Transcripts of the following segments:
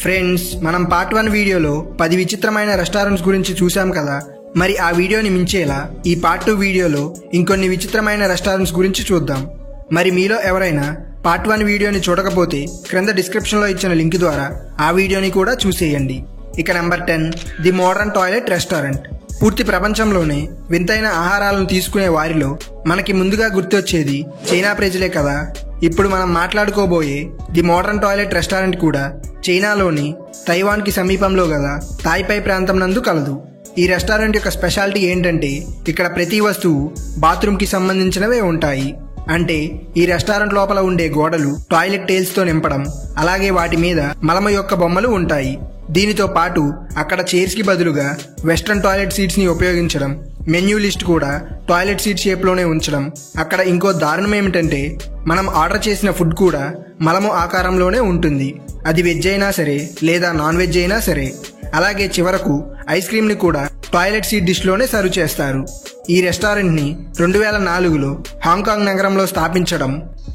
Friends, మనం part 1 వీడియోలో 10 విచిత్రమైన రెస్టారెంట్స్ గురించి చూసాం కదా. మరి ఆ వీడియోని మించేలా ఈ పార్ట్ 2 వీడియోలో ఇంకొన్ని విచిత్రమైన రెస్టారెంట్స్ గురించి చూద్దాం. మరి మీలో ఎవరైనా పార్ట్ 1 వీడియోని చూడకపోతే క్రింద డిస్క్రిప్షన్లో ఇచ్చిన లింక్ ద్వారా ఆ వీడియోని కూడా చూసేయండి. ఇక number 10, the modern toilet restaurant. పూర్తి ప్రపంచంలోనే వింతైన ఆహారాలను తీసుకునే వారిలో మనకి ముందుగా గుర్తొచ్చేది చైనా ప్రజలే కదా. ఇప్పుడు మనం మాట్లాడుకోబోయే ది మోడర్న్ టాయిలెట్ రెస్టారెంట్ కూడా చైనాలోని తైవాన్కి సమీపంలో గల తాయ్పై ప్రాంతం నందు కలదు. ఈ రెస్టారెంట్ యొక్క స్పెషాలిటీ ఏంటంటే ఇక్కడ ప్రతి వస్తువు బాత్రూమ్కి సంబంధించినవే ఉంటాయి. అంటే ఈ రెస్టారెంట్ లోపల ఉండే గోడలు టాయిలెట్ టైల్స్తో నింపడం, అలాగే వాటి మీద మలమ యొక్క బొమ్మలు ఉంటాయి. దీనితో పాటు అక్కడ చైర్స్కి బదులుగా వెస్ట్రన్ టాయిలెట్ సీట్స్ని ఉపయోగించడం, మెన్యూ లిస్ట్ కూడా టాయిలెట్ సీట్ షేప్లోనే ఉంచడం. అక్కడ ఇంకో దారుణం ఏమిటంటే మనం ఆర్డర్ చేసిన ఫుడ్ కూడా మలము ఆకారంలోనే ఉంటుంది. అది వెజ్ అయినా సరే లేదా నాన్ వెజ్ అయినా సరే. అలాగే చివరకు ఐస్ క్రీమ్ని కూడా టాయిలెట్ సీట్ డిష్లోనే సర్వ్ చేస్తారు. ఈ రెస్టారెంట్ని 2004లో హాంకాంగ్ నగరంలో స్థాపించడం.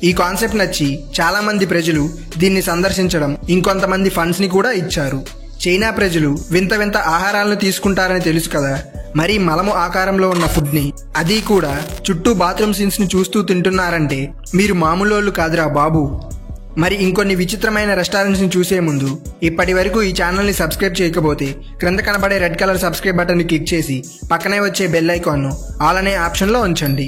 ఈ కాన్సెప్ట్ నచ్చి చాలా మంది ప్రజలు దీన్ని సందర్శించడం, ఇంకొంతమంది ఫండ్స్ని కూడా ఇచ్చారు. చైనా ప్రజలు వింత వింత ఆహారాలను తీసుకుంటారని తెలుసు కదా. మరి మలము ఆకారంలో ఉన్న ఫుడ్ని, అది కూడా చుట్టూ బాత్రూమ్ సీన్స్ని చూస్తూ తింటున్నారంటే మీరు మామూలు కాదురా బాబు. మరి ఇంకొన్ని విచిత్రమైన రెస్టారెంట్స్ని చూసే ముందు ఇప్పటి వరకు ఈ ఛానల్ని సబ్స్క్రైబ్ చేయకపోతే క్రింద కనబడే రెడ్ కలర్ సబ్స్క్రైబ్ బటన్ని క్లిక్ చేసి పక్కనే వచ్చే బెల్ ఐకాన్ను ఆల్ అనే ఆప్షన్లో ఉంచండి.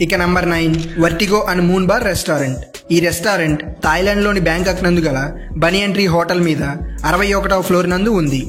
ఇక number 9, vertigo and moon bar restaurant. ఈ రెస్టారెంట్ థాయిలాండ్లోని బ్యాంకాక్ నందు గల బనియన్ ట్రీ హోటల్ మీద 61వ ఫ్లోర్ నందు ఉంది.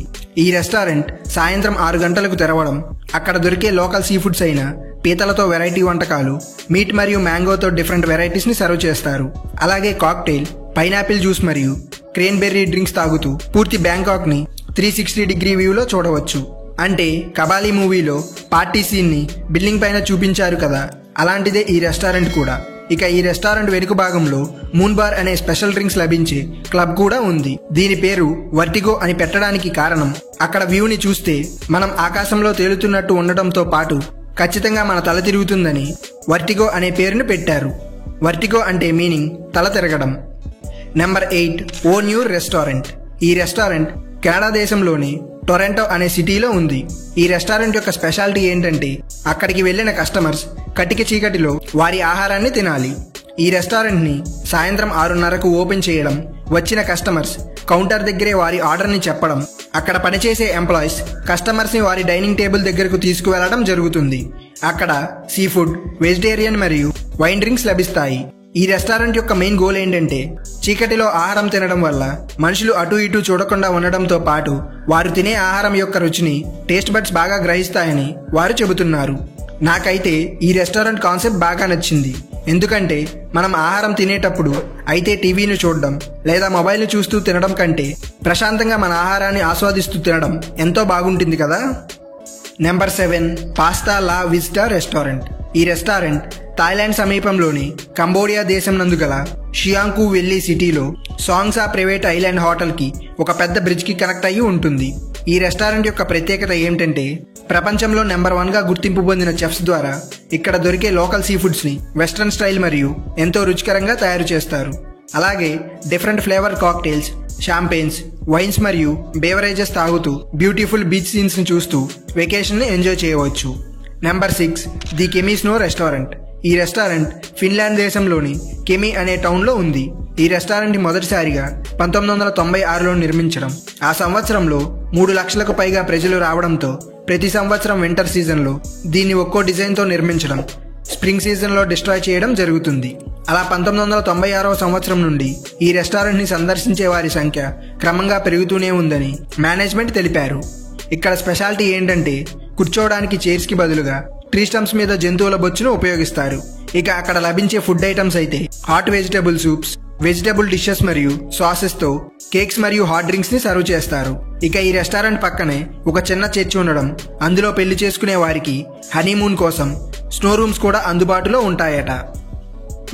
ఈ రెస్టారెంట్ సాయంత్రం 6 గంటలకు తెరవడం, అక్కడ దొరికే లోకల్ సీ ఫుడ్స్ అయిన పీతలతో వెరైటీ వంటకాలు, మీట్ మరియు మ్యాంగోతో డిఫరెంట్ వెరైటీస్ని సర్వ్ చేస్తారు. అలాగే కాక్టైల్, పైనాపిల్ జ్యూస్ మరియు క్రేన్బెర్రీ డ్రింక్స్ తాగుతూ పూర్తి బ్యాంకాక్ని 360 డిగ్రీ వ్యూలో చూడవచ్చు. అంటే కబాలీ మూవీలో పార్టీ సీన్ని బిల్డింగ్ పైన చూపించారు కదా, అలాంటిదే ఈ రెస్టారెంట్ కూడా. ఇక ఈ రెస్టారెంట్ వెనుక భాగంలో మూన్ బార్ అనే స్పెషల్ డ్రింక్స్ లభించే క్లబ్ కూడా ఉంది. దీని పేరు వర్టిగో అని పెట్టడానికి కారణం అక్కడ వ్యూని చూస్తే మనం ఆకాశంలో తేలుతున్నట్టు ఉండటంతో పాటు ఖచ్చితంగా మన తల తిరుగుతుందని వర్టిగో అనే పేరును పెట్టారు. వర్టిగో అంటే మీనింగ్ తల తిరగడం. నెంబర్ 8, ఓన్యూర్ రెస్టారెంట్. ఈ రెస్టారెంట్ కెనడా దేశంలోని టొరంటో అనే సిటీలో ఉంది. ఈ రెస్టారెంట్ యొక్క స్పెషాలిటీ ఏంటంటే అక్కడికి వెళ్ళిన కస్టమర్స్ కటిక చీకటిలో వారి ఆహారాన్ని తినాలి. ఈ రెస్టారెంట్ని సాయంత్రం 6:30కు ఓపెన్ చేయడం, వచ్చిన కస్టమర్స్ కౌంటర్ దగ్గరే వారి ఆర్డర్ని చెప్పడం, అక్కడ పనిచేసే ఎంప్లాయీస్ కస్టమర్స్ని వారి డైనింగ్ టేబుల్ దగ్గరకు తీసుకువెళ్లడం జరుగుతుంది. అక్కడ సీ ఫుడ్, వెజిటేరియన్ మరియు వైన్ డ్రింక్స్ లభిస్తాయి. ఈ రెస్టారెంట్ యొక్క మెయిన్ గోల్ ఏంటంటే చీకటిలో ఆహారం తినడం వల్ల మనుషులు అటు ఇటు చూడకుండా ఉండడంతో పాటు వారు తినే ఆహారం యొక్క రుచిని టేస్ట్ బడ్స్ బాగా గ్రహిస్తాయని వారు చెబుతున్నారు. నాకైతే ఈ రెస్టారెంట్ కాన్సెప్ట్ బాగా నచ్చింది. ఎందుకంటే మనం ఆహారం తినేటప్పుడు అయితే టీవీని చూడడం లేదా మొబైల్ని చూస్తూ తినడం కంటే ప్రశాంతంగా మన ఆహారాన్ని ఆస్వాదిస్తూ తినడం ఎంతో బాగుంటుంది కదా. నెంబర్ 7, పాస్తా లా విస్టా రెస్టారెంట్. ఈ రెస్టారెంట్ థాయిలాండ్ సమీపంలోని కంబోడియా దేశం నందు గల షియాంగ్కు వెల్లీ సిటీలో సాంగ్సా ప్రైవేట్ ఐలాండ్ హోటల్కి ఒక పెద్ద బ్రిడ్జ్కి కనెక్ట్ అయ్యి ఉంటుంది. ఈ రెస్టారెంట్ యొక్క ప్రత్యేకత ఏమిటంటే ప్రపంచంలో నెంబర్ 1గా గుర్తింపు పొందిన చెఫ్స్ ద్వారా ఇక్కడ దొరికే లోకల్ సీ ఫుడ్స్ని వెస్ట్రన్ స్టైల్ మరియు ఎంతో రుచికరంగా తయారు చేస్తారు. అలాగే different flavour cocktails, champagnes, wines మరియు బేవరేజెస్ తాగుతూ బ్యూటిఫుల్ బీచ్ సీన్స్ని చూస్తూ వెకేషన్ని ఎంజాయ్ చేయవచ్చు. Number 6, the Kemi snow restaurant. ఈ రెస్టారెంట్ ఫిన్లాండ్ దేశంలోని కెమీ అనే టౌన్లో ఉంది. ఈ రెస్టారెంట్ని మొదటిసారిగా 1996లో నిర్మించడం. ఆ సంవత్సరంలో 3 లక్షలకు పైగా ప్రజలు రావడంతో ప్రతి సంవత్సరం వింటర్ సీజన్లో దీన్ని ఒక్కో డిజైన్తో నిర్మించడం, స్ప్రింగ్ సీజన్లో డిస్ట్రాయ్ చేయడం జరుగుతుంది. అలా 1996వ సంవత్సరం నుండి ఈ రెస్టారెంట్ని సందర్శించే వారి సంఖ్య క్రమంగా పెరుగుతూనే ఉందని మేనేజ్మెంట్ తెలిపారు. ఇక్కడ స్పెషాలిటీ ఏంటంటే కూర్చోవడానికి చైర్స్కి బదులుగా ట్రీ స్టంప్స్ మీద జంతువుల బొచ్చును ఉపయోగిస్తారు. ఇక అక్కడ లభించే ఫుడ్ ఐటమ్స్ అయితే hot vegetable soups, vegetable dishes మరియు సాసెస్తో కేక్స్ మరియు హాట్ డ్రింక్స్ని సర్వ్ చేస్తారు. ఇక ఈ రెస్టారెంట్ పక్కనే ఒక చిన్న చర్చి ఉండడం, అందులో పెళ్లి చేసుకునే వారికి హనీమూన్ కోసం స్నో రూమ్స్ కూడా అందుబాటులో ఉంటాయట.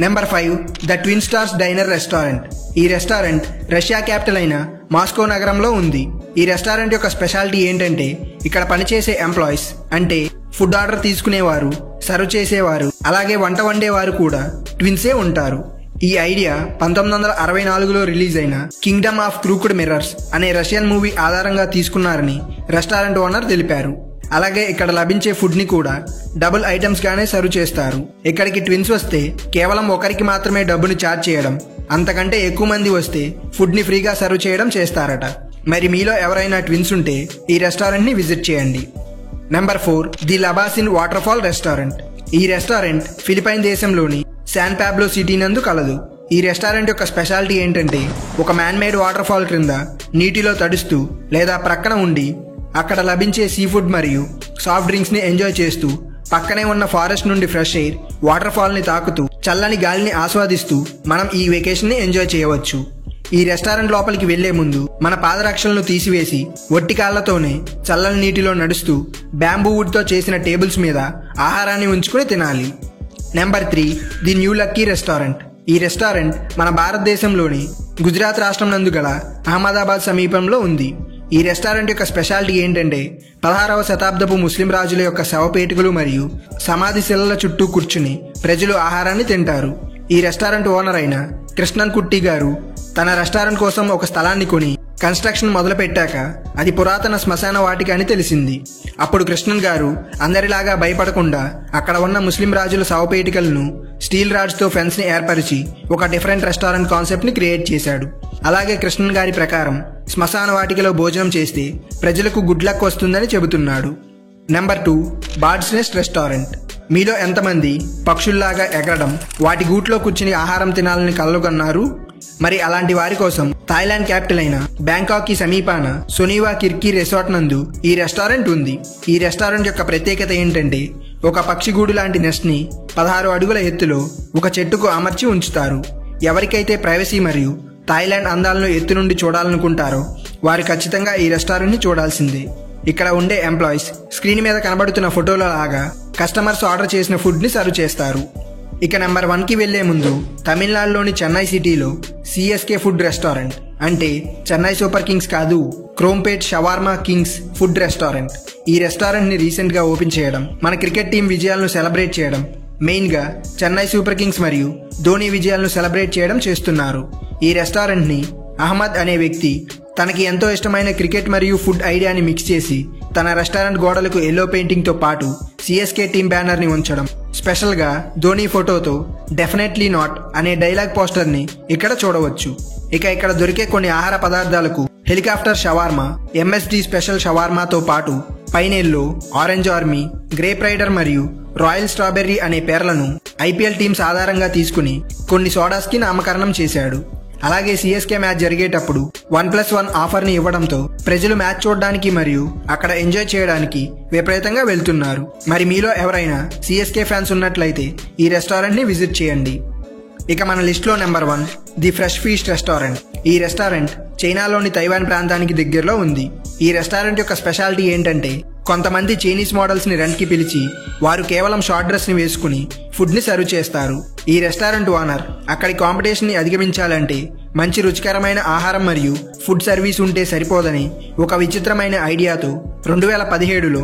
Number 5, the twin stars diner restaurant. ఈ రెస్టారెంట్ రష్యా క్యాపిటల్ అయిన మాస్కో నగరంలో ఉంది. ఈ రెస్టారెంట్ యొక్క స్పెషాలిటీ ఏంటంటే ఇక్కడ పనిచేసే ఎంప్లాయీస్ అంటే ఫుడ్ ఆర్డర్ తీసుకునేవారు, సర్వ్ చేసేవారు, అలాగే వంట వండేవారు కూడా ట్విన్సే ఉంటారు. ఈ ఐడియా 1964లో రిలీజ్ అయిన కింగ్డమ్ ఆఫ్ క్రూక్డ్ మిర్రర్స్ అనే రష్యన్ మూవీ ఆధారంగా తీసుకున్నారని రెస్టారెంట్ ఓనర్ తెలిపారు. అలాగే ఇక్కడ లభించే ఫుడ్ ని కూడా డబుల్ ఐటమ్స్ గానే సర్వ్ చేస్తారు. ఇక్కడికి ట్విన్స్ వస్తే కేవలం ఒకరికి మాత్రమే డబ్బుని ఛార్జ్ చేయడం, అంతకంటే ఎక్కువ మంది వస్తే ఫుడ్ ని ఫ్రీగా సర్వ్ చేయడం చేస్తారట. మరి మీలో ఎవరైనా ట్విన్స్ ఉంటే ఈ రెస్టారెంట్ ని విజిట్ చేయండి. Number 4 the Labassin waterfall restaurant. ఈ రెస్టారెంట్ ఫిలిపైన్ దేశంలోని శాన్ పాబ్లో సిటీ నందు కలదు. ఈ రెస్టారెంట్ యొక్క స్పెషాలిటీ ఏంటంటే ఒక మ్యాన్ మేడ్ వాటర్ ఫాల్ క్రింద నీటిలో తడుస్తూ లేదా ప్రక్కన ఉండి అక్కడ లభించే సీ ఫుడ్ మరియు సాఫ్ట్ డ్రింక్స్ ని ఎంజాయ్ చేస్తూ పక్కనే ఉన్న ఫారెస్ట్ నుండి ఫ్రెష్ ఎయిర్ వాటర్ ఫాల్ ని తాకుతూ చల్లని గాలిని ఆస్వాదిస్తూ మనం ఈ వెకేషన్ ని ఎంజాయ్ చేయవచ్చు. ఈ రెస్టారెంట్ లోపలికి వెళ్లే ముందు మన పాదరక్షలను తీసివేసి ఒట్టి కాళ్లతోనే చల్లని నీటిలో నడుస్తూ బ్యాంబూ వుడ్ తో చేసిన టేబుల్స్ మీద ఆహారాన్ని ఉంచుకుని తినాలి. Number 3 the new lucky restaurant. ఈ రెస్టారెంట్ మన భారతదేశంలోని గుజరాత్ రాష్ట్రం నందు గల అహ్మదాబాద్ సమీపంలో ఉంది. ఈ రెస్టారెంట్ యొక్క స్పెషాలిటీ ఏంటంటే 16వ శతాబ్దపు ముస్లిం రాజుల యొక్క శవపేటికలు మరియు సమాధి శిలల చుట్టూ కూర్చుని ప్రజలు ఆహారాన్ని తింటారు. ఈ రెస్టారెంట్ ఓనర్ అయిన కృష్ణన్ కుట్టి గారు తన రెస్టారెంట్ కోసం ఒక స్థలాన్ని కొని కన్స్ట్రక్షన్ మొదలు పెట్టాక అది పురాతన శ్మశాన వాటిక అని తెలిసింది. అప్పుడు కృష్ణన్ గారు అందరిలాగా భయపడకుండా అక్కడ ఉన్న ముస్లిం రాజుల శవపేటికలను స్టీల్ రాడ్స్ తో ఫెన్స్ ని ఏర్పరిచి ఒక డిఫరెంట్ రెస్టారెంట్ కాన్సెప్ట్ ని క్రియేట్ చేశాడు. అలాగే కృష్ణన్ గారి ప్రకారం శ్మశాన వాటికలో భోజనం చేస్తే ప్రజలకు గుడ్ లక్ వస్తుందని చెబుతున్నాడు. Number 2 birds nest restaurant. మీలో ఎంతమంది పక్షుల్లాగా ఎగరడం, వాటి గూట్లో కూర్చుని ఆహారం తినాలని కలలుగన్నారు? మరి అలాంటి వారి కోసం థాయిలాండ్ క్యాపిటల్ అయిన బ్యాంకాక్ కి సమీపాన సొనీవా కిర్కీ రిసార్ట్ నందు ఈ రెస్టారెంట్ ఉంది. ఈ రెస్టారెంట్ యొక్క ప్రత్యేకత ఏంటంటే ఒక పక్షిగూడు లాంటి నెస్ట్ ని 16 అడుగుల ఎత్తులో ఒక చెట్టుకు అమర్చి ఉంచుతారు. ఎవరికైతే ప్రైవసీ మరియు థాయిలాండ్ అందాలను ఎత్తు నుండి చూడాలనుకుంటారో వారు ఖచ్చితంగా ఈ రెస్టారెంట్ ని చూడాల్సిందే. ఇక్కడ ఉండే ఎంప్లాయీస్ స్క్రీన్ మీద కనబడుతున్న ఫోటోల లాగా కస్టమర్స్ ఆర్డర్ చేసిన ఫుడ్ ని సర్వ్ చేస్తారు. ఇక నెంబర్ 1 కి వెళ్లే ముందు తమిళనాడులోని చెన్నై సిటీలో సిఎస్కే ఫుడ్ రెస్టారెంట్, అంటే చెన్నై సూపర్ కింగ్స్ కాదు, క్రోంపేట్ షవార్మా కింగ్స్ ఫుడ్ రెస్టారెంట్. ఈ రెస్టారెంట్ ని రీసెంట్ గా ఓపెన్ చేయడం, మన క్రికెట్ టీం విజయాలను సెలబ్రేట్ చేయడం, మెయిన్ గా చెన్నై సూపర్ కింగ్స్ మరియు ధోని విజయాలను సెలబ్రేట్ చేయడం చేస్తున్నారు. ఈ రెస్టారెంట్ ని అహ్మద్ అనే వ్యక్తి తనకి ఎంతో ఇష్టమైన క్రికెట్ మరియు ఫుడ్ ఐడియాని మిక్స్ చేసి తన రెస్టారెంట్ గోడలకు ఎల్లో పెయింటింగ్ తో పాటు సిఎస్కే టీమ్ బ్యానర్ ని ఉంచడం, స్పెషల్ గా ధోని ఫోటోతో డెఫినెట్లీ నాట్ అనే డైలాగ్ పోస్టర్ ని ఇక్కడ చూడవచ్చు. ఇక ఇక్కడ దొరికే కొన్ని ఆహార పదార్థాలకు హెలికాప్టర్ షవార్మా, ఎంఎస్డి స్పెషల్ షవార్మాతో పాటు పైనెల్లో, ఆరెంజ్ ఆర్మీ, గ్రేప్ రైడర్ మరియు రాయల్ స్ట్రాబెర్రీ అనే పేర్లను ఐపీఎల్ టీమ్స్ ఆధారంగా తీసుకుని కొన్ని సోడాస్ కి నామకరణం చేశాడు. అలాగే సిఎస్కే మ్యాచ్ జరిగేటప్పుడు 1+1 ఆఫర్ ని ఇవ్వడంతో ప్రజలు మ్యాచ్ చూడడానికి మరియు అక్కడ ఎంజాయ్ చేయడానికి విపరీతంగా వెళ్తున్నారు. మరి మీలో ఎవరైనా సిఎస్కే ఫ్యాన్స్ ఉన్నట్లయితే ఈ రెస్టారెంట్ ని విజిట్ చేయండి. ఇక మన లిస్ట్ లో number 1 the fresh feast restaurant. ఈ రెస్టారెంట్ చైనాలోని తైవాన్ ప్రాంతానికి దగ్గరలో ఉంది. ఈ రెస్టారెంట్ యొక్క స్పెషాలిటీ ఏంటంటే కొంతమంది చైనీస్ మోడల్స్ ని రెంట్ కి పిలిచి వారు కేవలం షార్ట్ డ్రెస్ ని వేసుకుని ఫుడ్ ని సర్వ్ చేస్తారు. ఈ రెస్టారెంట్ ఓనర్ అక్కడి కాంపిటీషన్ ని అధిగమించాలంటే మంచి రుచికరమైన ఆహారం మరియు ఫుడ్ సర్వీస్ ఉంటే సరిపోదని ఒక విచిత్రమైన ఐడియాతో 2017లో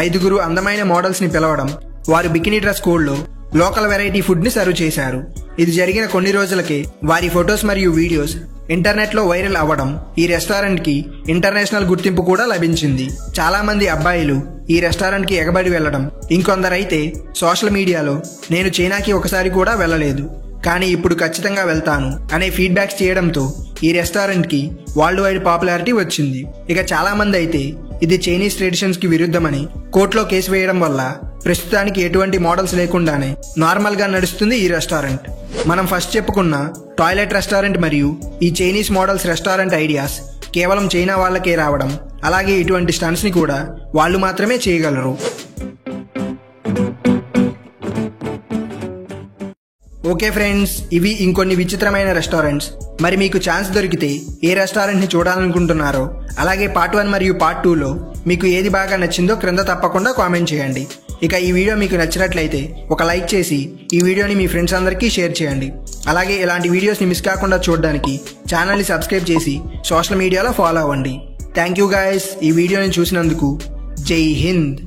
5 అందమైన మోడల్స్ ని పిలవడం, వారు బికినీ డ్రెస్ కోడ్ లో లోకల్ వెరైటీ ఫుడ్ ని సర్వ్ చేశారు. ఇది జరిగిన కొన్ని రోజులకే వారి ఫొటోస్ మరియు వీడియోస్ ఇంటర్నెట్ లో వైరల్ అవ్వడం ఈ రెస్టారెంట్ కి ఇంటర్నేషనల్ గుర్తింపు కూడా లభించింది. చాలా మంది అబ్బాయిలు ఈ రెస్టారెంట్ కి ఎగబడి వెళ్లడం, ఇంకొందరైతే సోషల్ మీడియాలో నేను చైనాకి ఒకసారి కూడా వెళ్ళలేదు కానీ ఇప్పుడు ఖచ్చితంగా వెళ్తాను అనే ఫీడ్బ్యాక్స్ చేయడంతో ఈ రెస్టారెంట్ కి వరల్డ్ వైడ్ పాపులారిటీ వచ్చింది. ఇక చాలా మంది అయితే ఇది చైనీస్ ట్రెడిషన్స్ కి విరుద్ధమని కోర్టులో కేసు వేయడం వల్ల ప్రస్తుతానికి ఎటువంటి మోడల్స్ లేకుండానే నార్మల్ గా నడుస్తుంది ఈ రెస్టారెంట్. మనం ఫస్ట్ చెప్పుకున్న టాయిలెట్ రెస్టారెంట్ మరియు ఈ చైనీస్ మోడల్స్ రెస్టారెంట్ ఐడియాస్ కేవలం చైనా వాళ్ళకే రావడం, అలాగే ఇటువంటి స్టంట్స్ ని కూడా వాళ్ళు మాత్రమే చేయగలరు. ఓకే ఫ్రెండ్స్, ఇవి ఇంకొన్ని విచిత్రమైన రెస్టారెంట్స్. మరి మీకు ఛాన్స్ దొరికితే ఏ రెస్టారెంట్ ని చూడాలనుకుంటున్నారో, అలాగే పార్ట్ 1 మరియు పార్ట్ 2లో మీకు ఏది బాగా నచ్చిందో క్రింద తప్పకుండా కామెంట్ చేయండి. ఇక ఈ వీడియో మీకు నచ్చినట్లయితే ఒక లైక్ చేసి ఈ వీడియోని మీ ఫ్రెండ్స్ అందరికీ షేర్ చేయండి. అలాగే ఇలాంటి వీడియోస్ని మిస్ కాకుండా చూడడానికి ఛానల్ని సబ్స్క్రైబ్ చేసి సోషల్ మీడియాలో ఫాలో అవ్వండి. థ్యాంక్ యూ గైస్, ఈ వీడియోని చూసినందుకు. జై హింద్.